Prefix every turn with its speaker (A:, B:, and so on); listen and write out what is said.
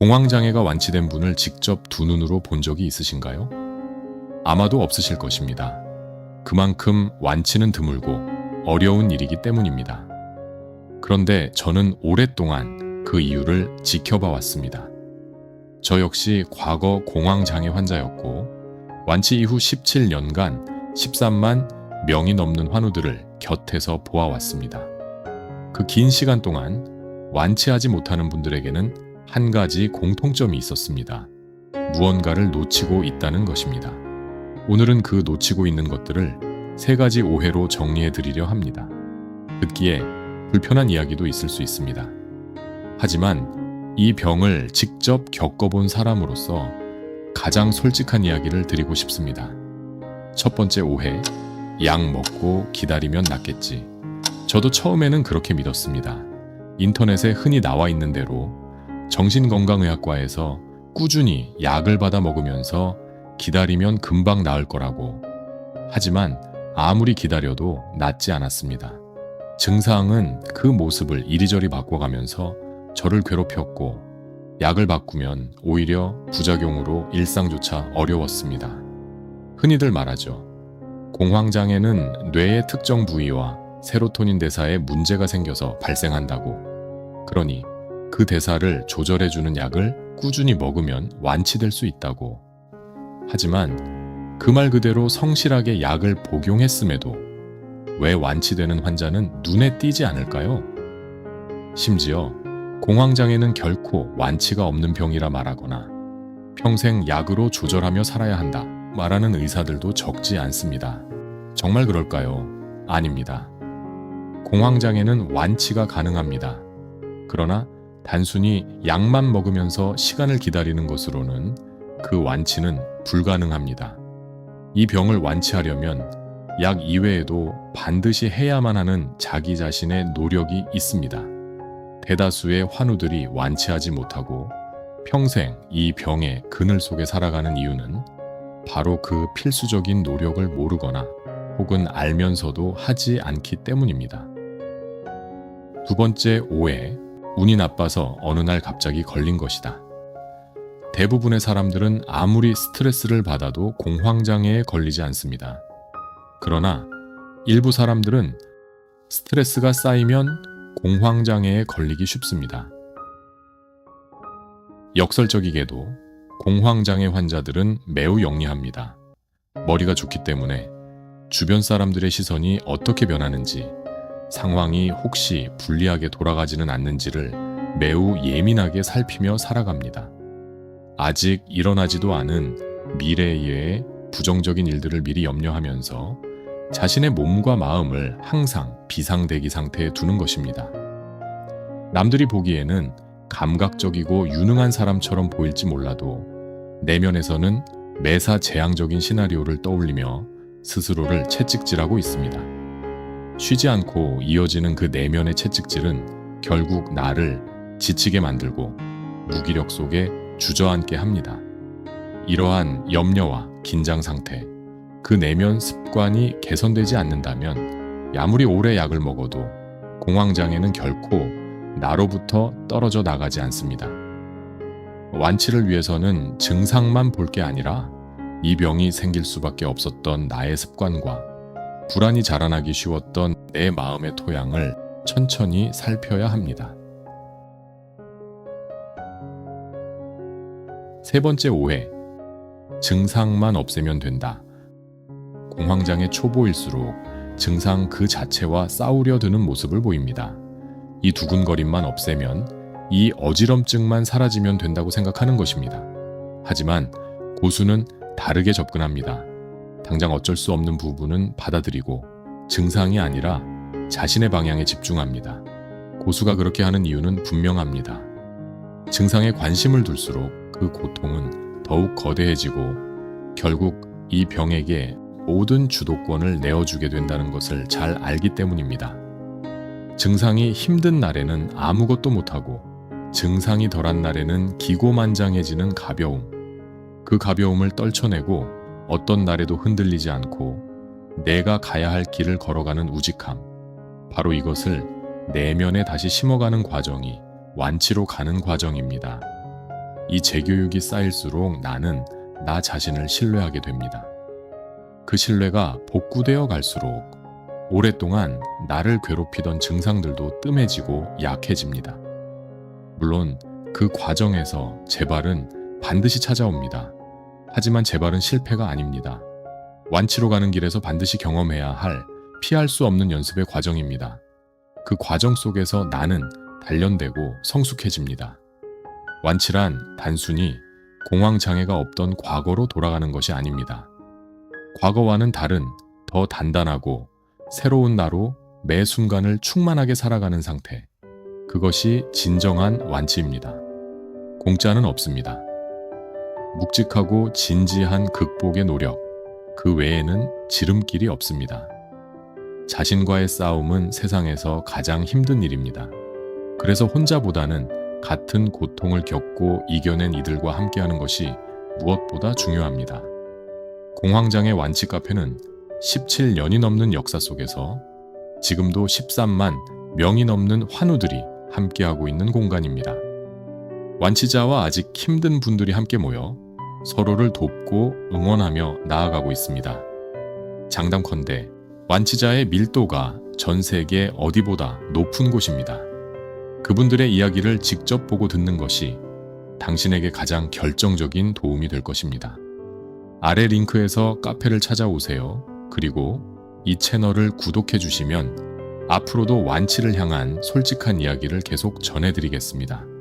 A: 공황장애가 완치된 분을 직접 두 눈으로 본 적이 있으신가요? 아마도 없으실 것입니다. 그만큼 완치는 드물고 어려운 일이기 때문입니다. 그런데 저는 오랫동안 그 이유를 지켜봐 왔습니다. 저 역시 과거 공황장애 환자였고 완치 이후 17년간 13만 명이 넘는 환우들을 곁에서 보아왔습니다. 그 긴 시간 동안 완치하지 못하는 분들에게는 한 가지 공통점이 있었습니다. 무언가를 놓치고 있다는 것입니다. 오늘은 그 놓치고 있는 것들을 세 가지 오해로 정리해 드리려 합니다. 듣기에 불편한 이야기도 있을 수 있습니다. 하지만 이 병을 직접 겪어본 사람으로서 가장 솔직한 이야기를 드리고 싶습니다. 첫 번째 오해, 약 먹고 기다리면 낫겠지. 저도 처음에는 그렇게 믿었습니다. 인터넷에 흔히 나와 있는 대로 정신건강의학과에서 꾸준히 약을 받아 먹으면서 기다리면 금방 나을 거라고. 하지만 아무리 기다려도 낫지 않았습니다. 증상은 그 모습을 이리저리 바꿔가면서 저를 괴롭혔고 약을 바꾸면 오히려 부작용으로 일상조차 어려웠습니다. 흔히들 말하죠. 공황장애는 뇌의 특정 부위와 세로토닌 대사에 문제가 생겨서 발생한다고. 그러니 그 대사를 조절해주는 약을 꾸준히 먹으면 완치될 수 있다고. 하지만 그 말 그대로 성실하게 약을 복용했음에도 왜 완치되는 환자는 눈에 띄지 않을까요? 심지어 공황장애는 결코 완치가 없는 병이라 말하거나 평생 약으로 조절하며 살아야 한다 말하는 의사들도 적지 않습니다. 정말 그럴까요? 아닙니다. 공황장애는 완치가 가능합니다. 그러나 단순히 약만 먹으면서 시간을 기다리는 것으로는 그 완치는 불가능합니다. 이 병을 완치하려면 약 이외에도 반드시 해야만 하는 자기 자신의 노력이 있습니다. 대다수의 환우들이 완치하지 못하고 평생 이 병의 그늘 속에 살아가는 이유는 바로 그 필수적인 노력을 모르거나 혹은 알면서도 하지 않기 때문입니다. 두 번째 오해, 운이 나빠서 어느 날 갑자기 걸린 것이다. 대부분의 사람들은 아무리 스트레스를 받아도 공황장애에 걸리지 않습니다. 그러나 일부 사람들은 스트레스가 쌓이면 공황장애에 걸리기 쉽습니다. 역설적이게도 공황장애 환자들은 매우 영리합니다. 머리가 좋기 때문에 주변 사람들의 시선이 어떻게 변하는지, 상황이 혹시 불리하게 돌아가지는 않는지를 매우 예민하게 살피며 살아갑니다. 아직 일어나지도 않은 미래의 부정적인 일들을 미리 염려하면서 자신의 몸과 마음을 항상 비상대기 상태에 두는 것입니다. 남들이 보기에는 감각적이고 유능한 사람처럼 보일지 몰라도 내면에서는 매사재앙적인 시나리오를 떠올리며 스스로를 채찍질하고 있습니다. 쉬지 않고 이어지는 그 내면의 채찍질은 결국 나를 지치게 만들고 무기력 속에 주저앉게 합니다. 이러한 염려와 긴장 상태, 그 내면 습관이 개선되지 않는다면 아무리 오래 약을 먹어도 공황장애는 결코 나로부터 떨어져 나가지 않습니다. 완치를 위해서는 증상만 볼 게 아니라 이 병이 생길 수밖에 없었던 나의 습관과 불안이 자라나기 쉬웠던 내 마음의 토양을 천천히 살펴야 합니다. 세 번째 오해, 증상만 없애면 된다. 공황장애 초보일수록 증상 그 자체와 싸우려 드는 모습을 보입니다. 이 두근거림만 없애면, 이 어지럼증만 사라지면 된다고 생각하는 것입니다. 하지만 고수는 다르게 접근합니다. 당장 어쩔 수 없는 부분은 받아들이고 증상이 아니라 자신의 방향에 집중합니다. 고수가 그렇게 하는 이유는 분명합니다. 증상에 관심을 둘수록 그 고통은 더욱 거대해지고 결국 이 병에게 모든 주도권을 내어주게 된다는 것을 잘 알기 때문입니다. 증상이 힘든 날에는 아무것도 못하고 증상이 덜한 날에는 기고만장해지는 가벼움, 그 가벼움을 떨쳐내고 어떤 날에도 흔들리지 않고 내가 가야 할 길을 걸어가는 우직함, 바로 이것을 내면에 다시 심어가는 과정이 완치로 가는 과정입니다. 이 재교육이 쌓일수록 나는 나 자신을 신뢰하게 됩니다. 그 신뢰가 복구되어 갈수록 오랫동안 나를 괴롭히던 증상들도 뜸해지고 약해집니다. 물론 그 과정에서 재발은 반드시 찾아옵니다. 하지만 재발은 실패가 아닙니다. 완치로 가는 길에서 반드시 경험해야 할 피할 수 없는 연습의 과정입니다. 그 과정 속에서 나는 단련되고 성숙해집니다. 완치란 단순히 공황장애가 없던 과거로 돌아가는 것이 아닙니다. 과거와는 다른 더 단단하고 새로운 나로 매 순간을 충만하게 살아가는 상태. 그것이 진정한 완치입니다. 공짜는 없습니다. 묵직하고 진지한 극복의 노력, 그 외에는 지름길이 없습니다. 자신과의 싸움은 세상에서 가장 힘든 일입니다. 그래서 혼자보다는 같은 고통을 겪고 이겨낸 이들과 함께하는 것이 무엇보다 중요합니다. 공황장애 완치 카페는 17년이 넘는 역사 속에서 지금도 13만 명이 넘는 환우들이 함께하고 있는 공간입니다. 완치자와 아직 힘든 분들이 함께 모여 서로를 돕고 응원하며 나아가고 있습니다. 장담컨대 완치자의 밀도가 전 세계 어디보다 높은 곳입니다. 그분들의 이야기를 직접 보고 듣는 것이 당신에게 가장 결정적인 도움이 될 것입니다. 아래 링크에서 카페를 찾아오세요. 그리고 이 채널을 구독해 주시면 앞으로도 완치를 향한 솔직한 이야기를 계속 전해드리겠습니다.